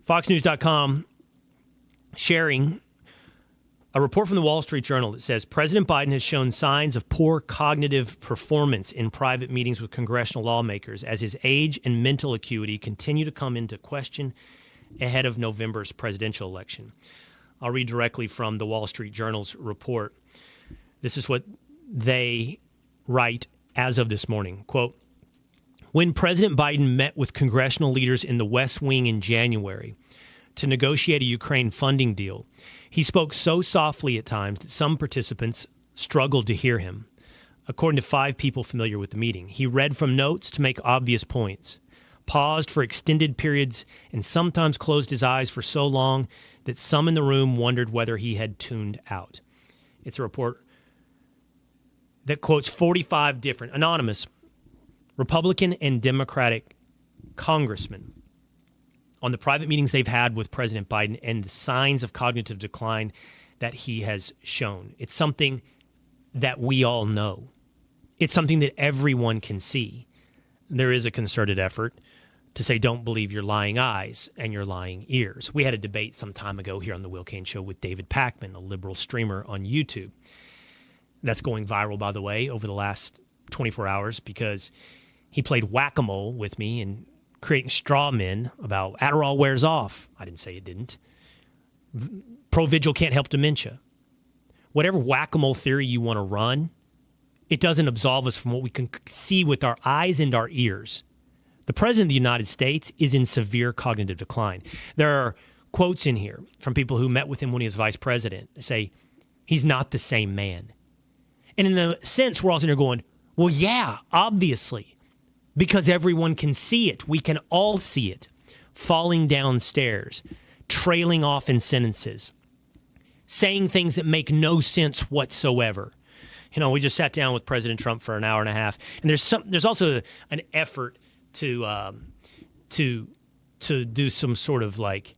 FoxNews.com sharing a report from the Wall Street Journal that says President Biden has shown signs of poor cognitive performance in private meetings with congressional lawmakers as his age and mental acuity continue to come into question ahead of November's presidential election. I'll read directly from the Wall Street Journal's report. This is what they write as of this morning. Quote, when President Biden met with congressional leaders in the West Wing in January to negotiate a Ukraine funding deal, he spoke so softly at times that some participants struggled to hear him. According to 5 people familiar with the meeting, he read from notes to make obvious points, paused for extended periods, and sometimes closed his eyes for so long that some in the room wondered whether he had tuned out. It's a report that quotes 45 different anonymous Republican and Democratic congressmen on the private meetings they've had with President Biden and the signs of cognitive decline that he has shown. It's something that we all know. It's something that everyone can see. There is a concerted effort to say, don't believe your lying eyes and your lying ears. We had a debate some time ago here on the Will Cain Show with David Pakman, a liberal streamer on YouTube. That's going viral, by the way, over the last 24 hours because he played whack-a-mole with me and creating straw men about Adderall wears off. I didn't say it didn't. Provigil can't help dementia. Whatever whack-a-mole theory you want to run, it doesn't absolve us from what we can see with our eyes and our ears. The President of the United States is in severe cognitive decline. There are quotes in here from people who met with him when he was vice president. They say, he's not the same man. And in a sense, we're all sitting there going, well, yeah, obviously. Because everyone can see it. We can all see it. Falling downstairs, trailing off in sentences, saying things that make no sense whatsoever. You know, we just sat down with President Trump for an hour and a half, and there's also an effort to do some sort of like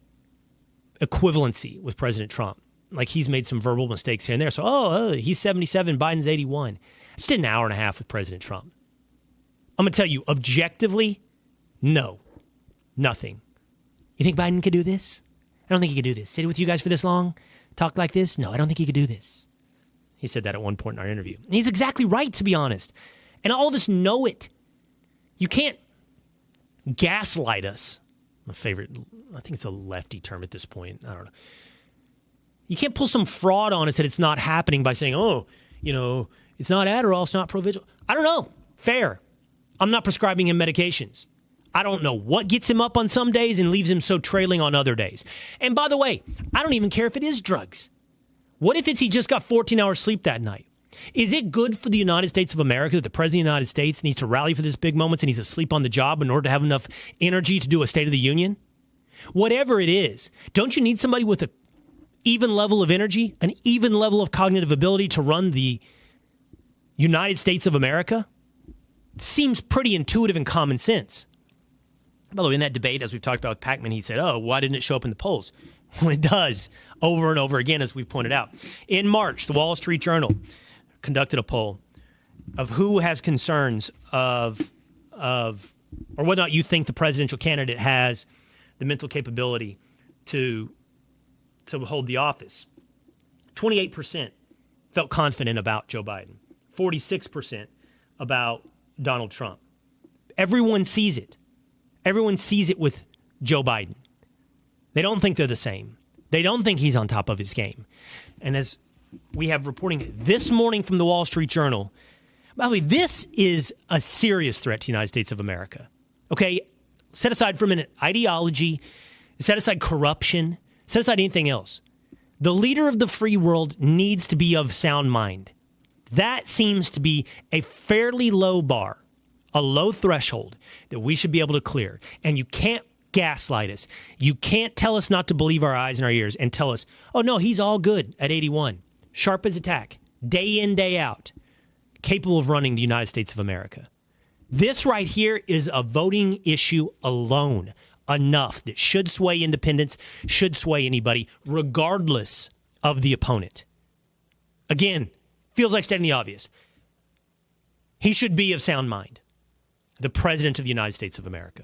equivalency with President Trump. Like he's made some verbal mistakes here and there. So, he's 77, Biden's 81. I just did an hour and a half with President Trump. I'm going to tell you, objectively, no, nothing. You think Biden could do this? I don't think he could do this. Sit with you guys for this long? Talk like this? No, I don't think he could do this. He said that at one point in our interview. And he's exactly right, to be honest. And all of us know it. You can't gaslight us. My favorite, I think it's a lefty term at this point. I don't know. You can't pull some fraud on us that it's not happening by saying, it's not Adderall, it's not Provigil. I don't know. Fair. I'm not prescribing him medications. I don't know what gets him up on some days and leaves him so trailing on other days. And by the way, I don't even care if it is drugs. What if he just got 14 hours sleep that night? Is it good for the United States of America that the President of the United States needs to rally for this big moment and he's asleep on the job in order to have enough energy to do a State of the Union? Whatever it is, don't you need somebody with an even level of energy, an even level of cognitive ability to run the United States of America? Seems pretty intuitive and common sense. By the way, in that debate, as we've talked about with Pakman, he said, why didn't it show up in the polls? Well, it does, over and over again, as we've pointed out. In March, the Wall Street Journal conducted a poll of who has concerns or whether or not you think the presidential candidate has the mental capability to hold the office. 28% felt confident about Joe Biden. 46% about Donald Trump. Everyone sees it. Everyone sees it with Joe Biden. They don't think they're the same. They don't think he's on top of his game. And as we have reporting this morning from the Wall Street Journal, by the way, this is a serious threat to the United States of America. Okay, set aside for a minute ideology, set aside corruption, set aside anything else. The leader of the free world needs to be of sound mind. That seems to be a fairly low bar, a low threshold that we should be able to clear. And you can't gaslight us. You can't tell us not to believe our eyes and our ears and tell us, oh, no, he's all good at 81. Sharp as a tack, day in, day out, capable of running the United States of America. This right here is a voting issue alone, enough that should sway independents, should sway anybody, regardless of the opponent. Again, feels like stating the obvious. He should be of sound mind. The President of the United States of America.